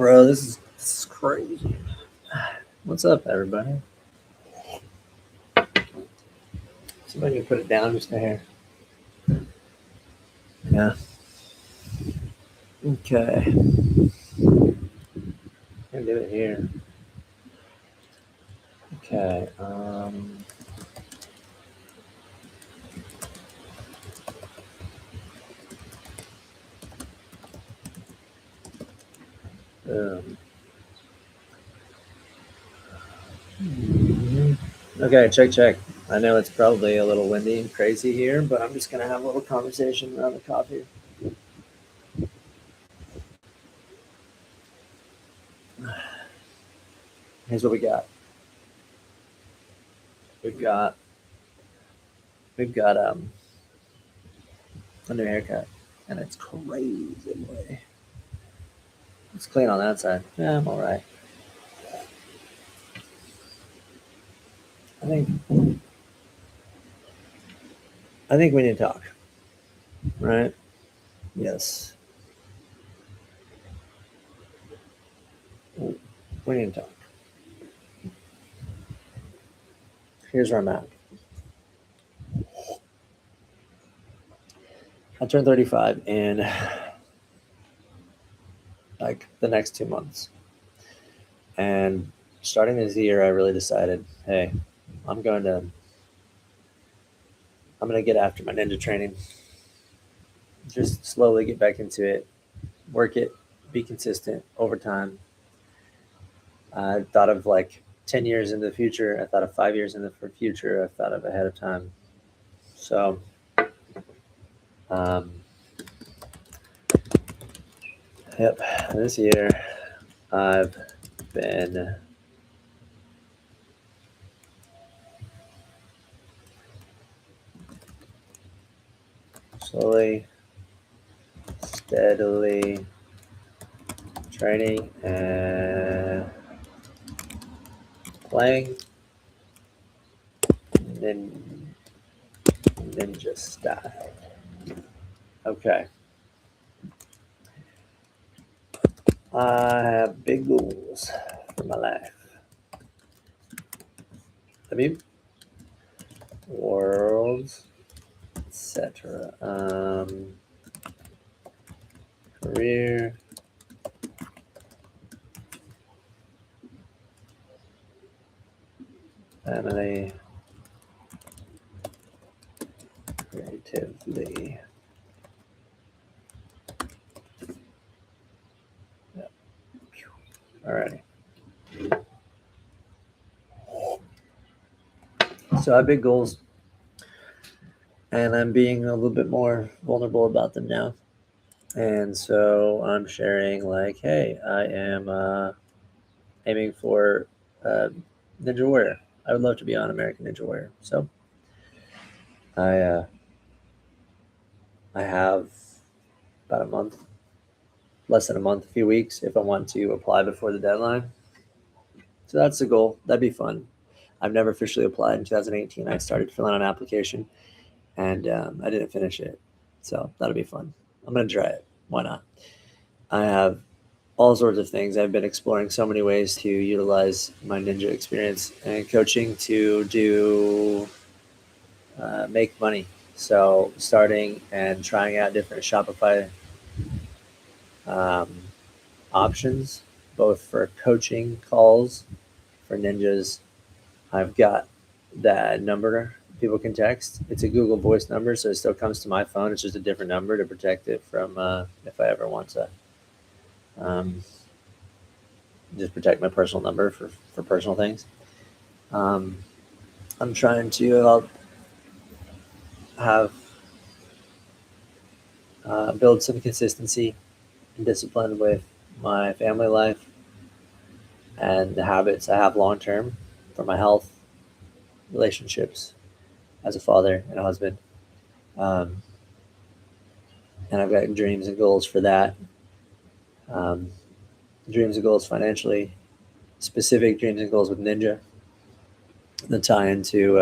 Bro, this is crazy. What's up, everybody? Somebody put it down just a hair. Yeah. Okay. Gonna do it here. Okay. Okay, check. I know it's probably a little windy and crazy here, but I'm just gonna have a little conversation around the coffee. Here's what we got. We've got a new haircut, and it's crazy, boy. It's clean on that side. Yeah, I'm all right. I think we need to talk, right? Yes. We need to talk. Here's where I'm at. I turned 35 in like the next 2 months. And starting this year, I really decided, hey, I'm going to get after my ninja training. Just slowly get back into it, work it, be consistent over time. I thought of like 10 years in the future. I thought of 5 years in the future. I thought of ahead of time. So, yep, this year I've been slowly, steadily training and playing ninja style. Okay. I have big goals for my life. I mean, worlds, etc. Career, family, creatively. Yep. Alrighty. So I have big goals, and I'm being a little bit more vulnerable about them now. And so I'm sharing like, hey, I am aiming for Ninja Warrior. I would love to be on American Ninja Warrior. So I have about a month, less than a month, a few weeks if I want to apply before the deadline. So that's the goal. That'd be fun. I've never officially applied in 2018. I started filling out an application, and I didn't finish it. So that'll be fun. I'm going to try it. Why not? I have all sorts of things. I've been exploring so many ways to utilize my ninja experience and coaching to do make money. So starting and trying out different Shopify options, both for coaching calls for ninjas. I've got that number people can text. It's a Google Voice number, so it still comes to my phone. It's just a different number to protect it from if I ever want to just protect my personal number for personal things. I'm trying to help have build some consistency and discipline with my family life and the habits I have long term for my health, relationships as a father and a husband. Um, and I've got dreams and goals for that. Um, Dreams and goals financially, specific dreams and goals with Ninja that tie into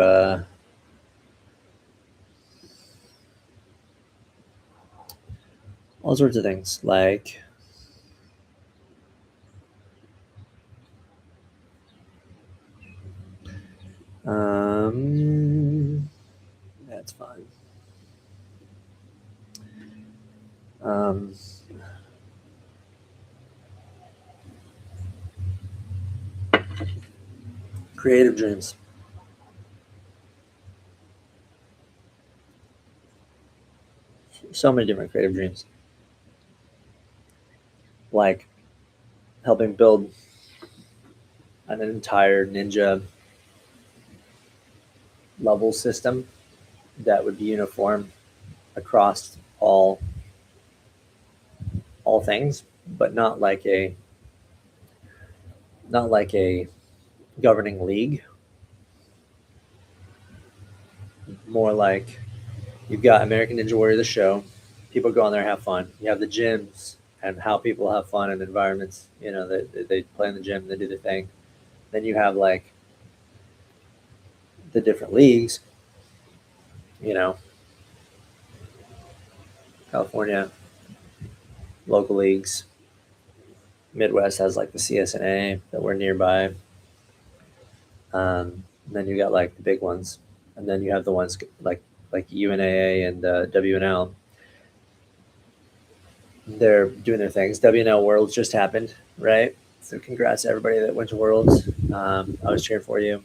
all sorts of things like That's fun. Creative dreams. So many different creative dreams. Like helping build an entire ninja level system that would be uniform across all things, but not like a governing league. More like you've got American Ninja Warrior the show. People go on there and have fun. You have the gyms and how people have fun in environments. You know, they play in the gym, they do their thing. Then you have like the different leagues. You know, California local leagues. Midwest has like the CSNA that we're nearby. And then you got like the big ones, and then you have the ones like UNAA and WNL. They're doing their things. WNL Worlds just happened, right? So congrats to everybody that went to Worlds. I was cheering for you.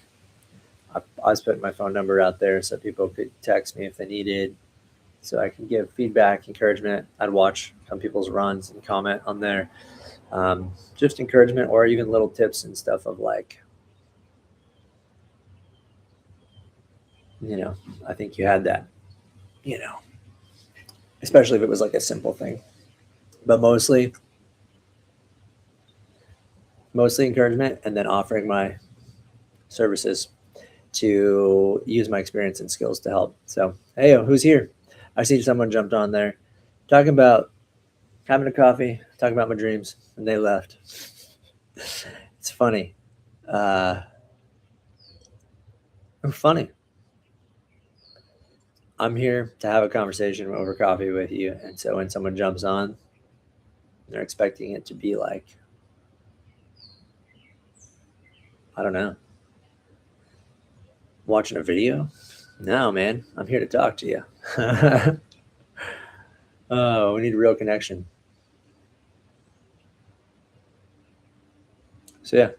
I was putting my phone number out there so people could text me if they needed, so I can give feedback, encouragement. I'd watch some people's runs and comment on there. Just encouragement or even little tips and stuff of like, you know, I think you had that, you know, especially if it was like a simple thing. But mostly encouragement, and then offering my services to use my experience and skills to help. So, hey, who's here? I see someone jumped on there talking about having a coffee, talking about my dreams, and they left. It's funny. Funny. I'm here to have a conversation over coffee with you. And so when someone jumps on, they're expecting it to be like, I don't know, watching a video. No, man, I'm here to talk to you. Oh, we need a real connection. So, yeah.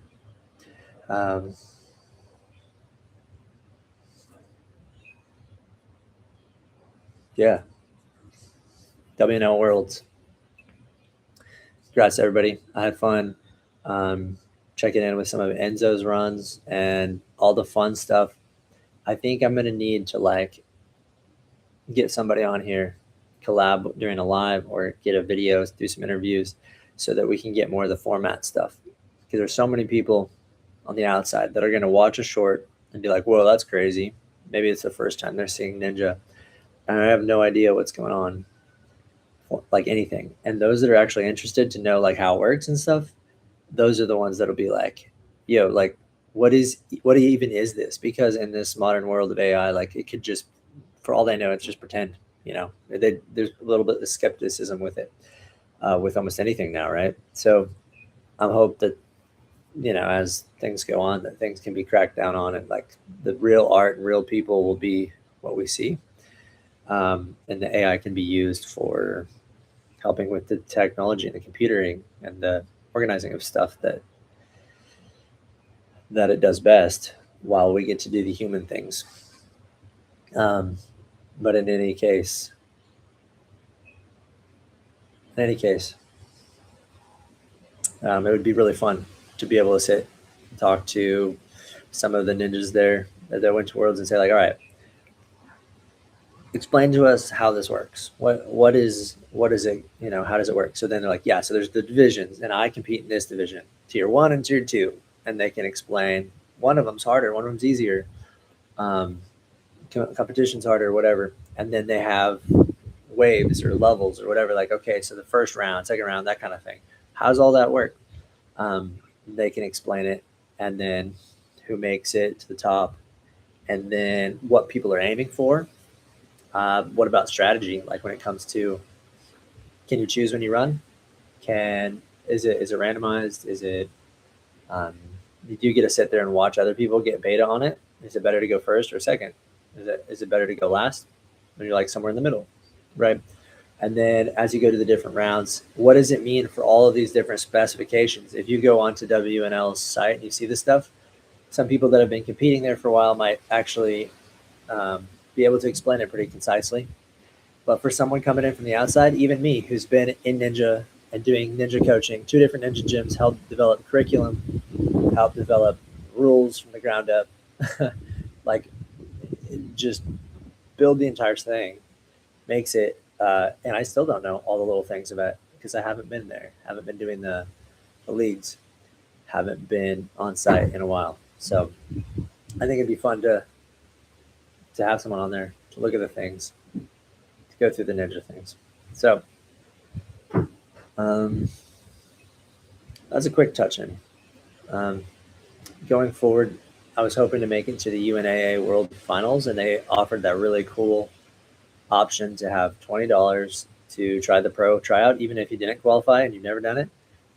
Yeah. WNL Worlds. Congrats, everybody. I had fun checking in with some of Enzo's runs and all the fun stuff. I think I'm going to need to like get somebody on here, collab during a live, or get a video, do some interviews so that we can get more of the format stuff. Because there's so many people on the outside that are going to watch a short and be like, whoa, that's crazy. Maybe it's the first time they're seeing Ninja. And I have no idea what's going on, like anything. And those that are actually interested to know like how it works and stuff, those are the ones that'll be like, yo, like what even is this? Because in this modern world of AI, like it could just, for all they know, it's just pretend. You know, there's a little bit of skepticism with it, with almost anything now, right? So I hope that, you know, as things go on, that things can be cracked down on, and like the real art and real people will be what we see, and the AI can be used for helping with the technology and the computing and the organizing of stuff that it does best, while we get to do the human things. But in any case, it would be really fun to be able to sit and talk to some of the ninjas there that went to Worlds and say like, all right, explain to us how this works. What is it? You know, how does it work? So then they're like, yeah, so there's the divisions, and I compete in this division, tier 1 and tier 2, and they can explain one of them's harder, one of them's easier, competition's harder, whatever. And then they have waves or levels or whatever. Like, okay, so the first round, second round, that kind of thing. How's all that work? They can explain it, and then who makes it to the top, and then what people are aiming for. What about strategy? Like when it comes to, can you choose when you run? Is it randomized? Is it, did you get to sit there and watch other people get beta on it? Is it better to go first or second? Is it better to go last? Or you're like somewhere in the middle, right? And then as you go to the different rounds, what does it mean for all of these different specifications? If you go onto WNL's site and you see this stuff, some people that have been competing there for a while might actually be able to explain it pretty concisely. But for someone coming in from the outside, even me, who's been in Ninja and doing Ninja coaching, two different Ninja gyms, helped develop curriculum, helped develop rules from the ground up, like just build the entire thing, makes it. And I still don't know all the little things about it because I haven't been there, haven't been doing the leagues, haven't been on site in a while. So I think it'd be fun to have someone on there to look at the things, to go through the Ninja things. So that's a quick touch in. Going forward, I was hoping to make it to the UNAA World Finals, and they offered that really cool option to have $20 to try the pro tryout, even if you didn't qualify and you've never done it.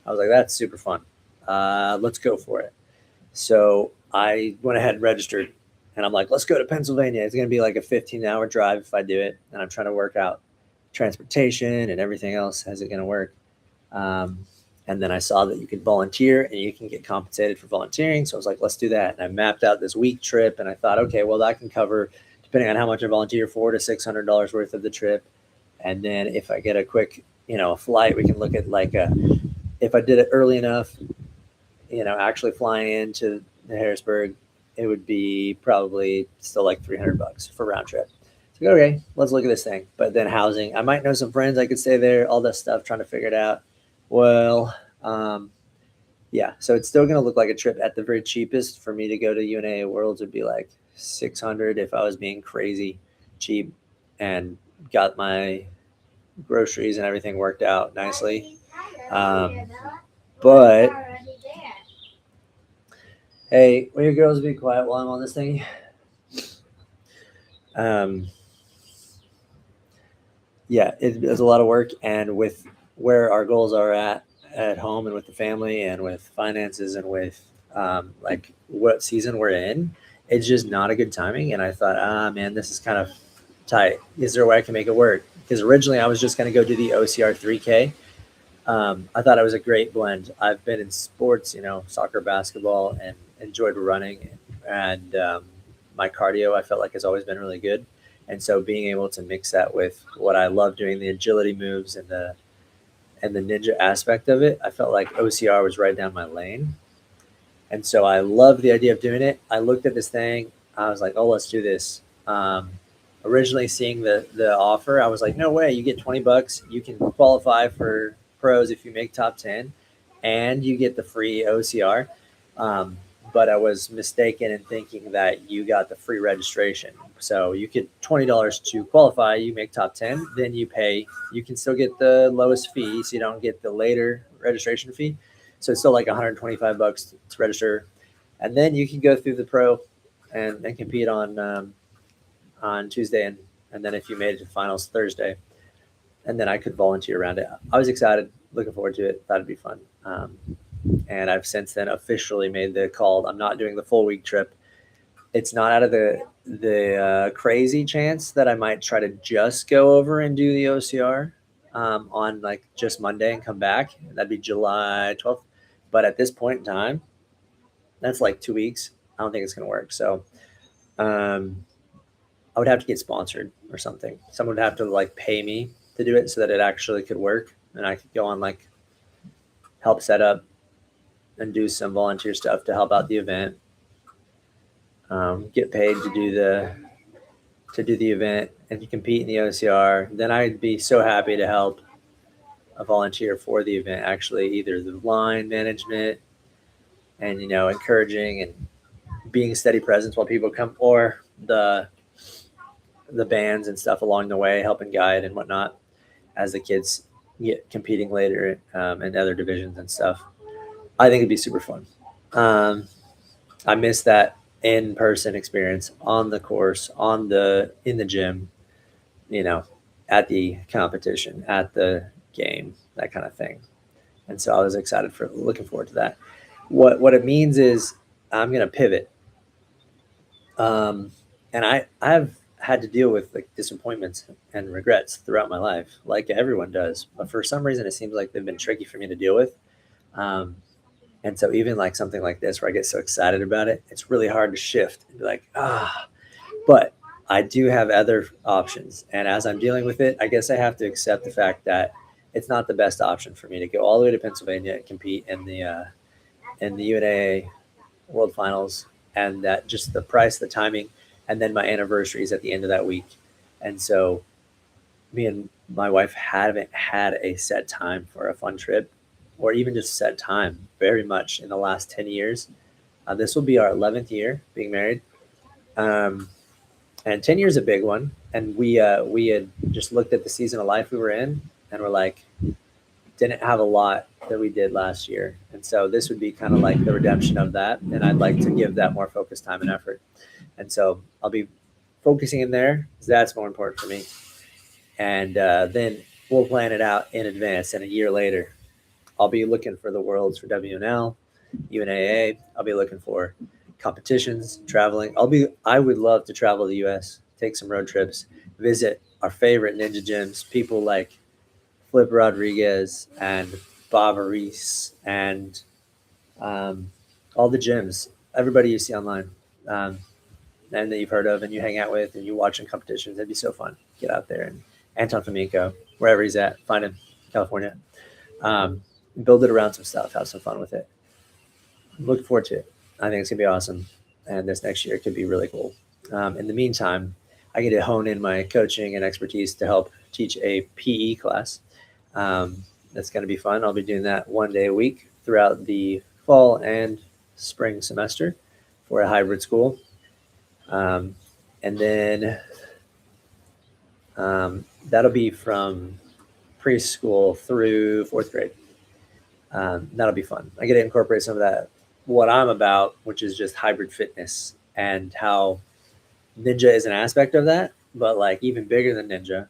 I was like, that's super fun. Let's go for it. So I went ahead and registered, and I'm like, let's go to Pennsylvania. It's going to be like a 15-hour drive if I do it, and I'm trying to work out transportation and everything else. How's it going to work? And then I saw that you could volunteer and you can get compensated for volunteering. So I was like, let's do that. And I mapped out this week trip, and I thought, okay, well, that can cover, depending on how much I volunteer for, to $600 worth of the trip. And then if I get a quick, flight, we can look at like if I did it early enough, actually flying into Harrisburg, it would be probably still like $300 for round trip. So okay, let's look at this thing. But then housing, I might know some friends I could stay there, all that stuff, trying to figure it out. Well, yeah, so it's still going to look like a trip. At the very cheapest for me to go to UNA Worlds would be like 600 if I was being crazy cheap and got my groceries and everything worked out nicely. But hey, will you girls be quiet while I'm on this thing? Yeah, it's a lot of work, and with where our goals are at home and with the family and with finances and with like what season we're in, it's just not a good timing. And I thought, man, this is kind of tight. Is there a way I can make it work? Because originally I was just going to go do the OCR 3K. I thought it was a great blend. I've been in sports, soccer, basketball, and enjoyed running. And my cardio, I felt like, has always been really good. And so being able to mix that with what I love doing, the agility moves and the ninja aspect of it, I felt like OCR was right down my lane. And so I love the idea of doing it. I looked at this thing. I was like, oh, let's do this. Originally seeing the offer, I was like, no way, you get $20. You can qualify for pros if you make top 10 and you get the free OCR. But I was mistaken in thinking that you got the free registration. So you get $20 to qualify, you make top 10, then you pay, you can still get the lowest fee, so you don't get the later registration fee. So it's still like $125 to register. And then you can go through the pro and compete on Tuesday. And then if you made it to finals Thursday, and then I could volunteer around it. I was excited, looking forward to it. Thought it'd be fun. And I've since then officially made the call. I'm not doing the full week trip. It's not out of the crazy chance that I might try to just go over and do the OCR on like just Monday and come back. That'd be July 12th. But at this point in time, that's like 2 weeks. I don't think it's going to work. So I would have to get sponsored or something. Someone would have to like pay me to do it so that it actually could work. And I could go on like help set up and do some volunteer stuff to help out the event. Get paid to do the event and to compete in the OCR. Then I'd be so happy to help a volunteer for the event, actually either the line management and encouraging and being a steady presence while people come, or the bands and stuff along the way, helping guide and whatnot as the kids get competing later in other divisions and stuff. I think it'd be super fun. I miss that in-person experience on the course, in the gym, at the competition, at the game, that kind of thing. And so I was looking forward to that. What it means is I'm going to pivot. And I've had to deal with like disappointments and regrets throughout my life, like everyone does. But for some reason, it seems like they've been tricky for me to deal with. Um, and so even like something like this, where I get so excited about it, it's really hard to shift and be like, ah. But I do have other options, and as I'm dealing with it, I guess I have to accept the fact that it's not the best option for me to go all the way to Pennsylvania and compete in the UNAA World Finals, and that just the price, the timing, and then my anniversary is at the end of that week, and so me and my wife haven't had a set time for a fun trip, or even just set time very much in the last 10 years. This will be our 11th year being married, um, and 10 years is a big one. And we had just looked at the season of life we were in, and we're like, didn't have a lot that we did last year. And so this would be kind of like the redemption of that. And I'd like to give that more focused time and effort. And so I'll be focusing in there because that's more important for me. And then we'll plan it out in advance. And a year later, I'll be looking for the worlds for WNL, UNAA. I'll be looking for competitions, traveling. I would love to travel the US, take some road trips, visit our favorite ninja gyms, people like Flip Rodriguez and Bob Reese and um, all the gyms, everybody you see online, um, and that you've heard of and you hang out with and you watch in competitions. It'd be so fun. Get out there and Anton Flamenco, wherever he's at, find him, California. Um, Build it around some stuff, have some fun with it. I'm looking forward to it. I think it's gonna be awesome, and this next year could be really cool. In the meantime, I get to hone in my coaching and expertise to help teach a PE class. That's going to be fun. I'll be doing that one day a week throughout the fall and spring semester for a hybrid school. Um, and then that'll be from preschool through fourth grade. That'll be fun. I get to incorporate some of that, what I'm about, which is just hybrid fitness and how ninja is an aspect of that, but like even bigger than ninja,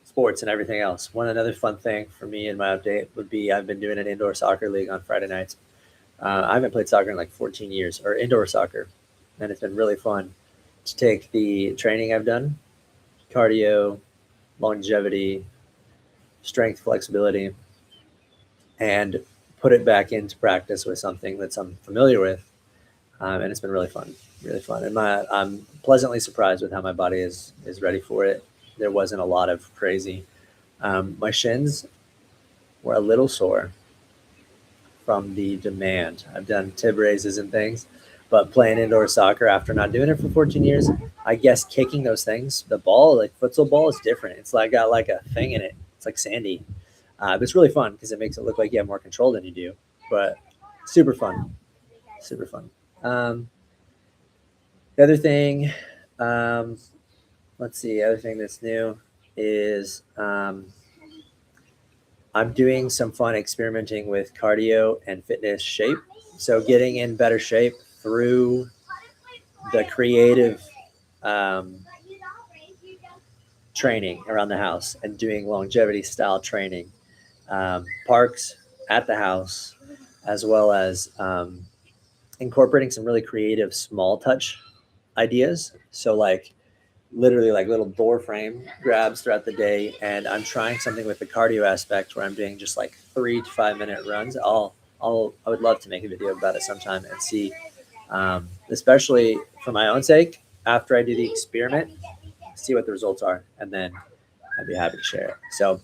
sports and everything else. One another fun thing for me in my update would be I've been doing an indoor soccer league on Friday nights. I haven't played soccer in like 14 years, or indoor soccer, and it's been really fun to take the training I've done, cardio, longevity, strength, flexibility, and put it back into practice with something that's I'm familiar with, and it's been really fun, really fun. And I'm pleasantly surprised with how my body is ready for it. There wasn't a lot of crazy. My shins were a little sore from the demand. I've done tib raises and things, but playing indoor soccer after not doing it for 14 years, I guess kicking those things, the ball, like futsal ball, is different. It's like got like a thing in it. It's like sandy. But it's really fun because it makes it look like you have more control than you do. But super fun, super fun. The other thing, um, let's see, the other thing that's new is I'm doing some fun experimenting with cardio and fitness shape. So getting in better shape through the creative um, training around the house and doing longevity style training, parks at the house, as well as incorporating some really creative small touch ideas. So like literally like little door frame grabs throughout the day, and I'm trying something with the cardio aspect where I'm doing just like 3 to 5 minute runs. I would love to make a video about it sometime and see, especially for my own sake, after I do the experiment, see what the results are, and then I'd be happy to share it. So,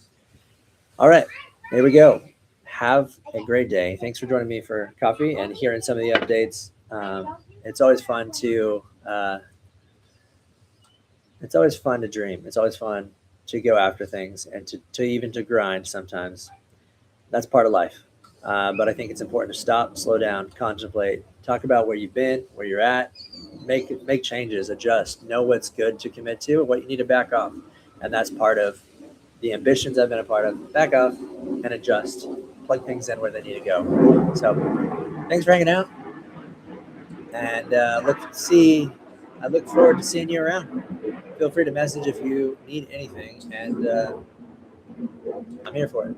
all right, here we go. Have a great day. Thanks for joining me for coffee and hearing some of the updates. It's always fun to it's always fun to dream. It's always fun to go after things and to even to grind sometimes. That's part of life. But I think it's important to stop, slow down, contemplate, talk about where you've been, where you're at, make changes, adjust, know what's good to commit to, and what you need to back off. And that's part of the ambitions I've been a part of. Back off and adjust, plug things in where they need to go. So thanks for hanging out, and I look forward to seeing you around. Feel free to message if you need anything, and I'm here for it.